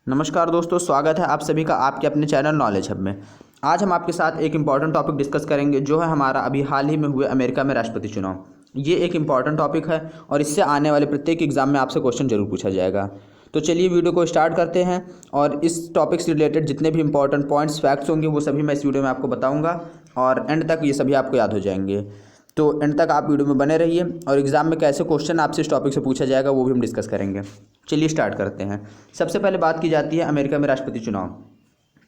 नमस्कार दोस्तों, स्वागत है आप सभी का आपके अपने चैनल नॉलेज हब में। आज हम आपके साथ एक इम्पॉर्टेंट टॉपिक डिस्कस करेंगे जो है हमारा अभी हाल ही में हुए अमेरिका में राष्ट्रपति चुनाव। ये एक इम्पॉर्टेंट टॉपिक है और इससे आने वाले प्रत्येक एग्जाम में आपसे क्वेश्चन जरूर पूछा जाएगा। तो चलिए वीडियो को स्टार्ट करते हैं और इस टॉपिक से रिलेटेड जितने भी इंपॉर्टेंट पॉइंट्स फैक्ट्स होंगे वो सभी मैं इस वीडियो में आपको बताऊँगा और एंड तक ये सभी आपको याद हो जाएंगे। तो एंड तक आप वीडियो में बने रहिए और एग्जाम में कैसे क्वेश्चन आपसे इस टॉपिक से पूछा जाएगा वो भी हम डिस्कस करेंगे। चलिए स्टार्ट करते हैं। सबसे पहले बात की जाती है अमेरिका में राष्ट्रपति चुनाव।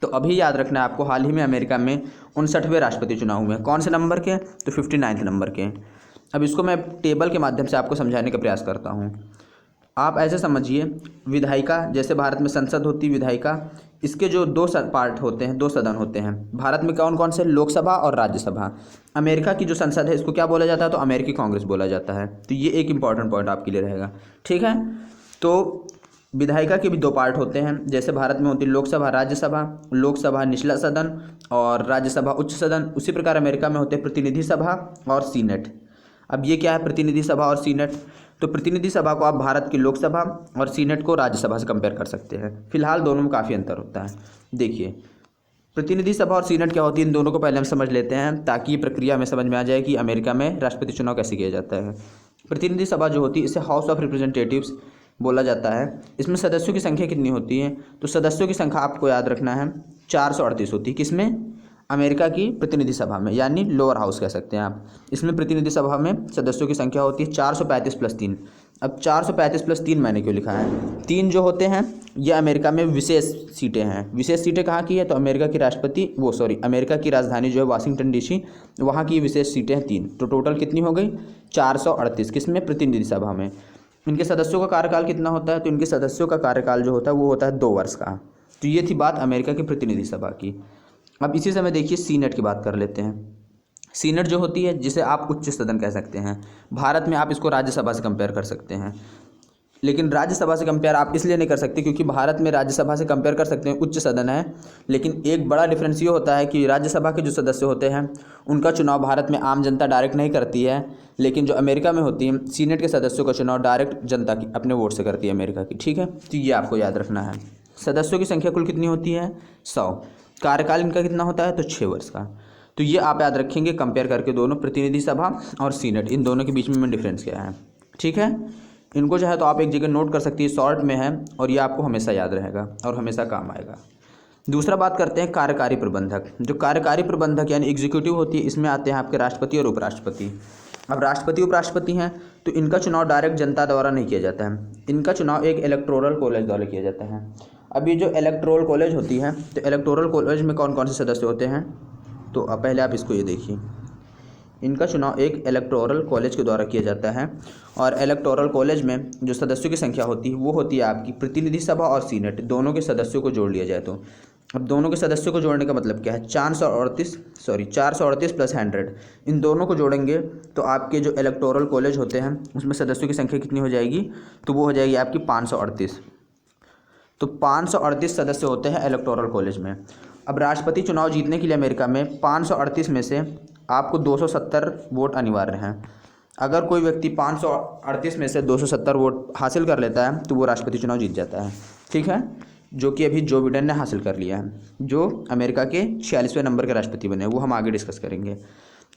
तो अभी याद रखना है आपको, हाल ही में अमेरिका में 59वें राष्ट्रपति चुनाव हुए। कौन से नंबर के? तो 59 नंबर के। अब इसको मैं टेबल के माध्यम से आपको समझाने का प्रयास करता हूँ। आप ऐसे समझिए, विधायिका जैसे भारत में संसद होती है, विधायिका, इसके जो दो पार्ट होते हैं, दो सदन होते हैं। भारत में कौन कौन से? लोकसभा और राज्यसभा। अमेरिका की जो संसद है इसको क्या बोला जाता है? तो अमेरिकी कांग्रेस बोला जाता है। तो ये एक इंपॉर्टेंट पॉइंट आपके लिए रहेगा, ठीक है। तो विधायिका के भी दो पार्ट होते हैं, जैसे भारत में होती है लोकसभा, राज्यसभा। लोकसभा निचला सदन और राज्यसभा उच्च सदन। उसी प्रकार अमेरिका में होते हैं प्रतिनिधि सभा और सीनेट। अब ये क्या है प्रतिनिधि सभा और सीनेट? तो प्रतिनिधि सभा को आप भारत की लोकसभा और सीनेट को राज्यसभा से कंपेयर कर सकते हैं। फिलहाल दोनों में काफ़ी अंतर होता है। देखिए, प्रतिनिधि सभा और सीनेट क्या होती है, इन दोनों को पहले हम समझ लेते हैं ताकि ये प्रक्रिया हमें समझ में आ जाए कि अमेरिका में राष्ट्रपति चुनाव कैसे किया जाता है। प्रतिनिधि सभा जो होती है इसे हाउस ऑफ रिप्रेजेंटेटिव्स बोला जाता है। इसमें सदस्यों की संख्या कितनी होती है? तो सदस्यों की संख्या आपको याद रखना है 438 होती है। किसमें? अमेरिका की प्रतिनिधि सभा में, यानी लोअर हाउस कह सकते हैं आप। इसमें प्रतिनिधि सभा में सदस्यों की संख्या होती है 435 प्लस 3। अब 435 प्लस 3 मैंने क्यों लिखा है? 3 जो होते हैं ये अमेरिका में विशेष सीटें हैं। विशेष सीटें कहाँ की है? तो अमेरिका की अमेरिका की राजधानी जो है वाशिंगटन डीसी, वहाँ की विशेष सीटें हैं 3। तो टोटल कितनी हो गई? 438। किसमें? प्रतिनिधि सभा में। इनके सदस्यों का कार्यकाल कितना होता है? तो इनके सदस्यों का कार्यकाल जो होता है वो होता है 2 वर्ष का। तो ये थी बात अमेरिका की प्रतिनिधि सभा की। अब इसी समय देखिए सीनेट की बात कर लेते हैं। सीनेट जो होती है जिसे आप उच्च सदन कह सकते हैं। भारत में आप इसको राज्यसभा से कंपेयर कर सकते हैं, लेकिन राज्यसभा से कंपेयर आप इसलिए नहीं कर सकते क्योंकि भारत में राज्यसभा से कंपेयर कर सकते हैं, उच्च सदन है। लेकिन एक बड़ा डिफरेंस ये होता है कि राज्यसभा के जो सदस्य होते हैं उनका चुनाव भारत में आम जनता डायरेक्ट नहीं करती है, लेकिन जो अमेरिका में होती है सीनेट के सदस्यों का चुनाव डायरेक्ट जनता की अपने वोट से करती है अमेरिका की, ठीक है। तो ये आपको याद रखना है। सदस्यों की संख्या कुल कितनी होती है? 100। कार्यकाल इनका कितना होता है? तो 6 वर्ष का। तो ये आप याद रखेंगे कंपेयर करके दोनों प्रतिनिधि सभा और सीनेट, इन दोनों के बीच में डिफरेंस क्या है, ठीक है। इनको जो है तो आप एक जगह नोट कर सकती है, शॉर्ट में है और ये आपको हमेशा याद रहेगा और हमेशा काम आएगा। दूसरा बात करते हैं कार्यकारी प्रबंधक। जो कार्यकारी प्रबंधक यानी एग्जीक्यूटिव होती है, इसमें आते हैं आपके राष्ट्रपति और उपराष्ट्रपति। अब राष्ट्रपति उपराष्ट्रपति हैं तो इनका चुनाव डायरेक्ट जनता द्वारा नहीं किया जाता है, इनका चुनाव एक इलेक्टोरल कॉलेज द्वारा किया जाता है। अब ये जो इलेक्टोरल कॉलेज होती है तो इलेक्टोरल कॉलेज में कौन कौन से सदस्य होते हैं? तो अब पहले आप इसको ये देखिए, इनका चुनाव एक इलेक्टोरल कॉलेज के द्वारा किया जाता है और इलेक्टोरल कॉलेज में जो सदस्यों की संख्या होती है वो होती है आपकी प्रतिनिधि सभा और सीनेट, दोनों के सदस्यों को जोड़ लिया जाए तो। अब दोनों के सदस्यों को जोड़ने का मतलब क्या है? 438 प्लस 100, इन दोनों को जोड़ेंगे तो आपके जो इलेक्टोरल कॉलेज होते हैं उसमें सदस्यों की संख्या कितनी हो जाएगी? तो वो हो जाएगी आपकी 538। तो 538 सदस्य होते हैं इलेक्टोरल कॉलेज में। अब राष्ट्रपति चुनाव जीतने के लिए अमेरिका में 538 में से आपको 270 वोट अनिवार्य हैं। अगर कोई व्यक्ति 538 में से 270 वोट हासिल कर लेता है तो वो राष्ट्रपति चुनाव जीत जाता है, ठीक है। जो कि अभी जो बिडेन ने हासिल कर लिया है, जो अमेरिका के 46वें नंबर के राष्ट्रपति बने, वो हम आगे डिस्कस करेंगे।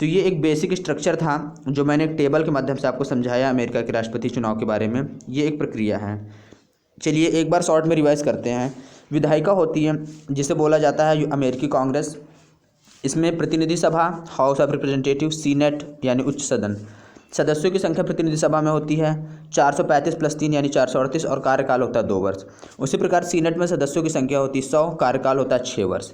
तो ये एक बेसिक स्ट्रक्चर था जो मैंने एक टेबल के माध्यम से आपको समझाया अमेरिका के राष्ट्रपति चुनाव के बारे में। ये एक प्रक्रिया है। चलिए एक बार शॉर्ट में रिवाइज करते हैं। विधायिका होती है जिसे बोला जाता है अमेरिकी कांग्रेस। इसमें प्रतिनिधि सभा हाउस ऑफ रिप्रेजेंटेटिव, सीनेट यानी उच्च सदन। सदस्यों की संख्या प्रतिनिधि सभा में होती है 435 प्लस 3 यानी 438 और कार्यकाल होता है 2 वर्ष। उसी प्रकार सीनेट में सदस्यों की संख्या होती है 100, कार्यकाल होता है 6 वर्ष।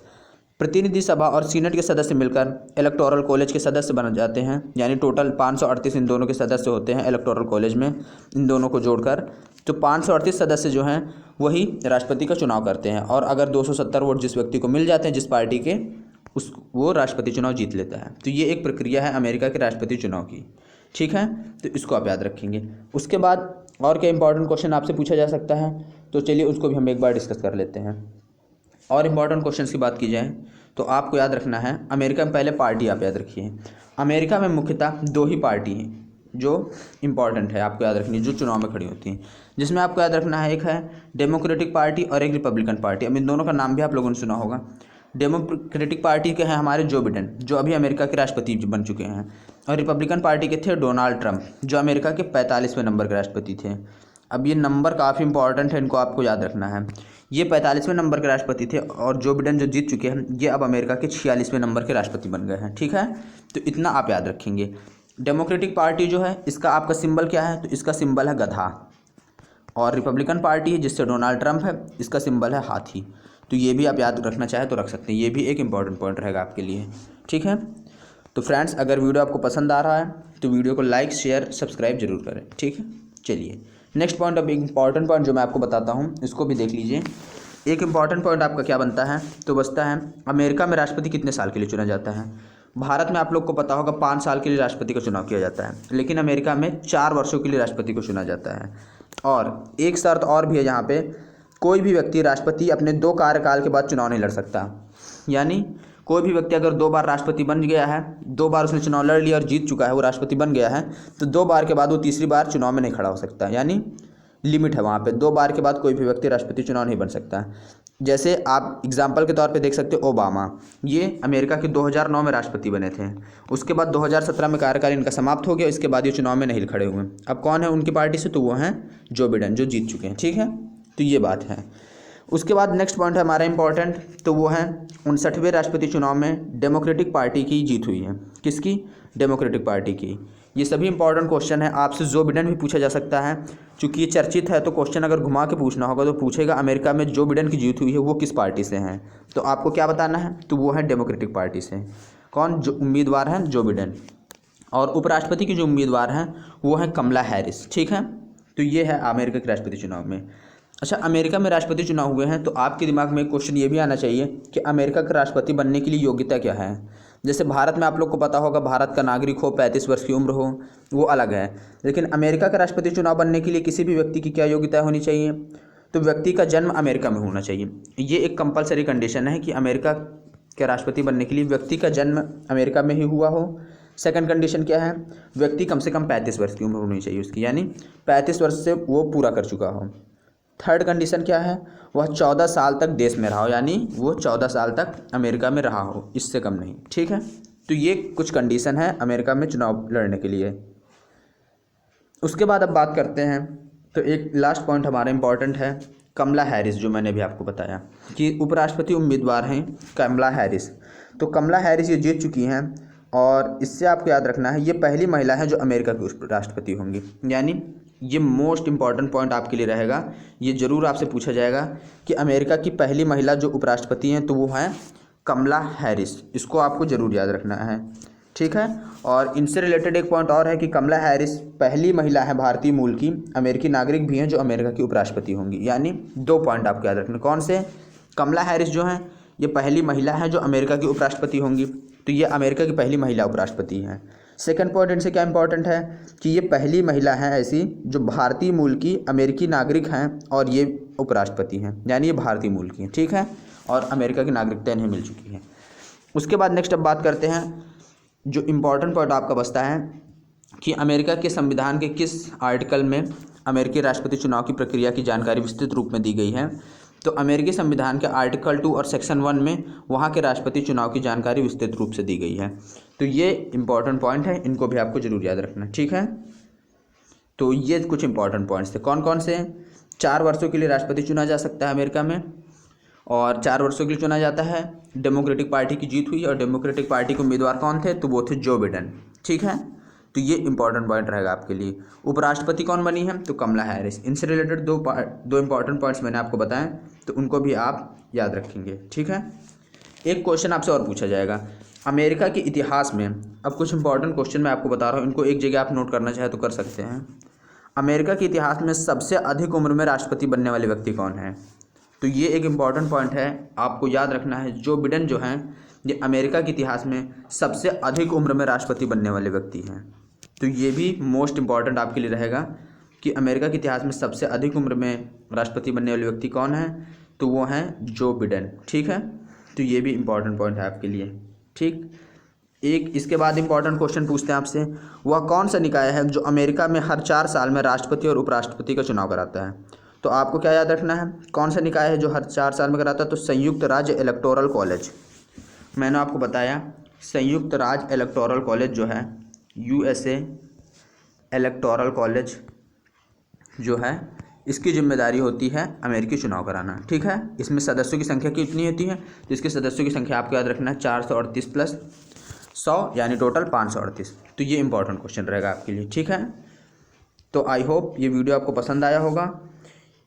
प्रतिनिधि सभा और सीनेट के सदस्य मिलकर इलेक्टोरल कॉलेज के सदस्य बन जाते हैं, यानी टोटल 538 इन दोनों के सदस्य होते हैं इलेक्टोरल कॉलेज में, इन दोनों को जोड़कर। तो 538 सदस्य जो हैं वही राष्ट्रपति का चुनाव करते हैं और अगर 270 वोट जिस व्यक्ति को मिल जाते हैं जिस पार्टी के, वो राष्ट्रपति चुनाव जीत लेता है। तो ये एक प्रक्रिया है अमेरिका के राष्ट्रपति चुनाव की, ठीक है। तो इसको आप याद रखेंगे। उसके बाद और क्या इंपॉर्टेंट क्वेश्चन आपसे पूछा जा सकता है, तो चलिए उसको भी हम एक बार डिस्कस कर लेते हैं। और इम्पॉर्टेंट क्वेश्चन की बात की जाए तो आपको याद रखना है, अमेरिका में पहले पार्टी आप याद रखिए। अमेरिका में मुख्यतः 2 ही पार्टी हैं, जो इम्पॉर्टेंट है आपको याद रखनी है, जो चुनाव में खड़ी होती हैं, जिसमें आपको याद रखना है एक है डेमोक्रेटिक पार्टी और एक रिपब्लिकन पार्टी। अब इन दोनों का नाम भी आप लोगों ने सुना होगा। डेमोक्रेटिक पार्टी के हैं हमारे जो बिडेन, जो अभी अमेरिका के राष्ट्रपति बन चुके हैं, और रिपब्लिकन पार्टी के थे डोनाल्ड ट्रंप, जो अमेरिका के 45वें नंबर के राष्ट्रपति थे। अब ये नंबर काफ़ी इंपॉर्टेंट है, इनको आपको याद रखना है। ये 45वें नंबर के राष्ट्रपति थे और जो बिडेन जो जीत चुके हैं ये अब अमेरिका के 46वें नंबर के राष्ट्रपति बन गए हैं। ठीक है, तो इतना आप याद रखेंगे। डेमोक्रेटिक पार्टी जो है इसका आपका सिंबल क्या है, तो इसका सिंबल है गधा। और रिपब्लिकन पार्टी है जिससे डोनाल्ड ट्रंप है, इसका सिंबल है हाथी। तो ये भी आप याद रखना चाहे तो रख सकते हैं, ये भी एक इंपॉर्टेंट पॉइंट रहेगा आपके लिए। ठीक है, तो फ्रेंड्स अगर वीडियो आपको पसंद आ रहा है तो वीडियो को लाइक शेयर सब्सक्राइब जरूर करें। ठीक है, चलिए नेक्स्ट पॉइंट। अब एक इंपॉर्टेंट पॉइंट जो मैं आपको बताता हूँ इसको भी देख लीजिए। एक इंपॉर्टेंट पॉइंट आपका क्या बनता है, तो बचता है अमेरिका में राष्ट्रपति कितने साल के लिए चुना जाता है। भारत में आप लोग को पता होगा 5 साल के लिए राष्ट्रपति का चुनाव किया जाता है, लेकिन अमेरिका में 4 वर्षों के लिए राष्ट्रपति को चुना जाता है। और एक शर्त और भी है यहाँ पे, कोई भी व्यक्ति राष्ट्रपति अपने 2 कार्यकाल के बाद चुनाव नहीं लड़ सकता। यानी कोई भी व्यक्ति अगर 2 बार राष्ट्रपति बन गया है, 2 बार उसने चुनाव लड़ लिया और जीत चुका है, वो राष्ट्रपति बन गया है, तो 2 बार के बाद वो तीसरी बार चुनाव में नहीं खड़ा हो सकता। यानी लिमिट है वहाँ पे, 2 बार के बाद कोई भी व्यक्ति राष्ट्रपति चुनाव नहीं बन सकता। जैसे आप एग्जाम्पल के तौर पे देख सकते हो ओबामा, ये अमेरिका के 2009 में राष्ट्रपति बने थे। उसके बाद 2017 में कार्यकाल इनका समाप्त हो गया, इसके बाद ये चुनाव में नहीं खड़े हुए। अब कौन है उनकी पार्टी से, तो वो हैं जो बिडेन, जो जीत चुके हैं। ठीक है, तो ये बात है। उसके बाद नेक्स्ट पॉइंट है हमारा इंपॉर्टेंट, तो वो है 59वें राष्ट्रपति चुनाव में डेमोक्रेटिक पार्टी की जीत हुई है। किसकी, डेमोक्रेटिक पार्टी की। ये सभी इंपॉर्टेंट क्वेश्चन है, आपसे जो बिडेन भी पूछा जा सकता है। चूँकि ये चर्चित है तो क्वेश्चन अगर घुमा के पूछना होगा तो पूछेगा अमेरिका में जो बिडेन की जीत हुई है वो किस पार्टी से हैं, तो आपको क्या बताना है, तो वो है डेमोक्रेटिक पार्टी से। कौन, जो उम्मीदवार हैं जो बिडेन। और उपराष्ट्रपति की जो उम्मीदवार हैं वो हैं कमला हैरिस। ठीक है, तो ये है अमेरिका के राष्ट्रपति चुनाव में। अच्छा, अमेरिका में राष्ट्रपति चुनाव हुए हैं तो आपके दिमाग में एक क्वेश्चन ये भी आना चाहिए कि अमेरिका का राष्ट्रपति बनने के लिए योग्यता क्या है। जैसे भारत में आप लोग को पता होगा, भारत का नागरिक हो, 35 वर्ष की उम्र हो, वो अलग है। लेकिन अमेरिका का राष्ट्रपति चुनाव बनने के लिए किसी भी व्यक्ति की क्या योग्यता होनी चाहिए, तो व्यक्ति का जन्म अमेरिका में होना चाहिए। ये एक कंपलसरी कंडीशन है कि अमेरिका के राष्ट्रपति बनने के लिए व्यक्ति का जन्म अमेरिका में ही हुआ हो। सेकंड कंडीशन क्या है, व्यक्ति कम से कम 35 वर्ष की उम्र होनी चाहिए उसकी, यानी 35 वर्ष से वो पूरा कर चुका हो। थर्ड कंडीशन क्या है, वह 14 साल तक देश में रहा हो, यानी वो 14 साल तक अमेरिका में रहा हो, इससे कम नहीं। ठीक है, तो ये कुछ कंडीशन है अमेरिका में चुनाव लड़ने के लिए। उसके बाद अब बात करते हैं, तो एक लास्ट पॉइंट हमारा इंपॉर्टेंट है कमला हैरिस, जो मैंने भी आपको बताया कि उपराष्ट्रपति उम्मीदवार हैं कमला हैरिस। तो कमला हैरिस ये जीत चुकी हैं और इससे आपको याद रखना है ये पहली महिला है जो अमेरिका की राष्ट्रपति होंगी। यानी ये मोस्ट इंपॉर्टेंट पॉइंट आपके लिए रहेगा, ये ज़रूर आपसे पूछा जाएगा कि अमेरिका की पहली महिला जो उपराष्ट्रपति हैं तो वो हैं कमला हैरिस। इसको आपको ज़रूर याद रखना है। ठीक है, और इनसे रिलेटेड एक पॉइंट और है कि कमला हैरिस पहली महिला है भारतीय मूल की, अमेरिकी नागरिक भी हैं, जो अमेरिका की उपराष्ट्रपति होंगी। यानी 2 पॉइंट आपको याद रखना। कौन से, कमला हैरिस जो हैं ये पहली महिला है जो अमेरिका की उपराष्ट्रपति होंगी, तो ये अमेरिका की पहली महिला उपराष्ट्रपति हैं। सेकंड पॉइंट इनसे क्या इंपॉर्टेंट है कि ये पहली महिला है ऐसी जो भारतीय मूल की अमेरिकी नागरिक हैं और ये उपराष्ट्रपति हैं, यानी ये भारतीय मूल की हैं। ठीक है, और अमेरिका की नागरिकता इन्हें मिल चुकी है। उसके बाद नेक्स्ट अब बात करते हैं, जो इम्पॉर्टेंट पॉइंट आपका बचता है कि अमेरिका के संविधान के किस आर्टिकल में अमेरिकी राष्ट्रपति चुनाव की प्रक्रिया की जानकारी विस्तृत रूप में दी गई है। तो अमेरिकी संविधान के आर्टिकल 2 और सेक्शन 1 में वहाँ के राष्ट्रपति चुनाव की जानकारी विस्तृत रूप से दी गई है। तो ये इंपॉर्टेंट पॉइंट है, इनको भी आपको जरूर याद रखना। ठीक है, तो ये कुछ इंपॉर्टेंट पॉइंट्स थे। कौन कौन से, 4 वर्षों के लिए राष्ट्रपति चुना जा सकता है अमेरिका में, और 4 वर्षों के लिए चुना जाता है। डेमोक्रेटिक पार्टी की जीत हुई और डेमोक्रेटिक पार्टी के उम्मीदवार कौन थे, तो वो थे जो बिडेन। ठीक है, तो ये इंपॉर्टेंट पॉइंट रहेगा आपके लिए। उपराष्ट्रपति कौन बनी है, तो कमला हैरिस। इनसे रिलेटेड 2 इंपॉर्टेंट पॉइंट्स मैंने आपको बताएं, तो उनको भी आप याद रखेंगे। ठीक है, एक क्वेश्चन आपसे और पूछा जाएगा अमेरिका के इतिहास में। अब कुछ इंपॉर्टेंट क्वेश्चन मैं आपको बता रहा हूँ, इनको एक जगह आप नोट करना चाहे तो कर सकते हैं। अमेरिका के इतिहास में सबसे अधिक उम्र में राष्ट्रपति बनने वाले व्यक्ति कौन है, तो ये एक इम्पॉर्टेंट पॉइंट है, आपको याद रखना है। जो बिडेन जो हैं ये अमेरिका के इतिहास में सबसे अधिक उम्र में राष्ट्रपति बनने वाले व्यक्ति हैं। तो ये भी मोस्ट इम्पॉर्टेंट आपके लिए रहेगा कि अमेरिका के इतिहास में सबसे अधिक उम्र में राष्ट्रपति बनने वाले व्यक्ति कौन है, तो वो हैं जो बिडेन। ठीक है, तो ये भी इम्पॉर्टेंट पॉइंट है आपके लिए। ठीक, एक इसके बाद इंपॉर्टेंट क्वेश्चन पूछते हैं आपसे, वह कौन सा निकाय है जो अमेरिका में हर 4 साल में राष्ट्रपति और उपराष्ट्रपति का चुनाव कराता है? तो आपको क्या याद रखना है, कौन सा निकाय है जो हर 4 साल में कराता है? तो संयुक्त राज्य इलेक्टोरल कॉलेज। मैंने आपको बताया संयुक्त राज्य इलेक्टोरल कॉलेज जो है, USA इलेक्टोरल कॉलेज जो है, इसकी जिम्मेदारी होती है अमेरिकी चुनाव कराना। ठीक है, इसमें सदस्यों की संख्या कितनी होती है? तो इसके सदस्यों की संख्या आपको याद रखना है 438 प्लस 100 यानी टोटल 538। तो ये इंपॉर्टेंट क्वेश्चन रहेगा आपके लिए। ठीक है, तो आई होप ये वीडियो आपको पसंद आया होगा।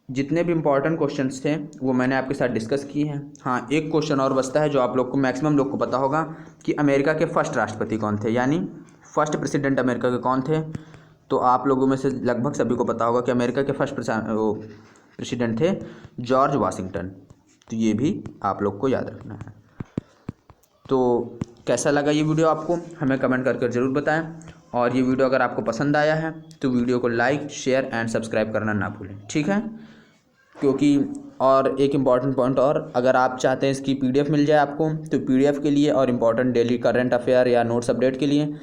जितने भी इंपॉर्टेंट क्वेश्चंस थे वो मैंने आपके साथ डिस्कस किए हैं। हाँ, एक क्वेश्चन और बचता है जो आप लोग को, मैक्सिमम लोग को पता होगा कि अमेरिका के फर्स्ट राष्ट्रपति कौन थे, यानी फर्स्ट प्रेसिडेंट अमेरिका के कौन थे। तो आप लोगों में से लगभग सभी को पता होगा कि अमेरिका के फर्स्ट प्रेसिडेंट थे जॉर्ज वाशिंगटन। तो ये भी आप लोग को याद रखना है। तो कैसा लगा ये वीडियो आपको, हमें कमेंट करके ज़रूर बताएं। और ये वीडियो अगर आपको पसंद आया है तो वीडियो को लाइक, शेयर एंड सब्सक्राइब करना ना भूलें। ठीक है, क्योंकि और एक इम्पॉर्टेंट पॉइंट और, अगर आप चाहते हैं इसकी PDF मिल जाए आपको, तो PDF के लिए और इम्पॉर्टेंट डेली करंट अफेयर या नोट्स अपडेट के लिए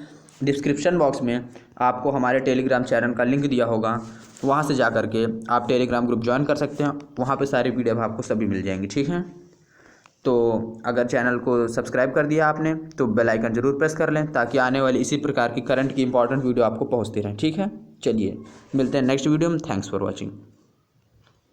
डिस्क्रिप्शन बॉक्स में आपको हमारे टेलीग्राम चैनल का लिंक दिया होगा, वहाँ से जा कर के आप टेलीग्राम ग्रुप ज्वाइन कर सकते हैं। वहाँ पे सारी PDF आपको सभी मिल जाएंगी। ठीक है, तो अगर चैनल को सब्सक्राइब कर दिया आपने तो बेल आइकन ज़रूर प्रेस कर लें, ताकि आने वाली इसी प्रकार की करंट की इंपॉर्टेंट वीडियो आपको पहुंचती रहें। ठीक है, चलिए मिलते हैं नेक्स्ट वीडियो में। Thanks for watching.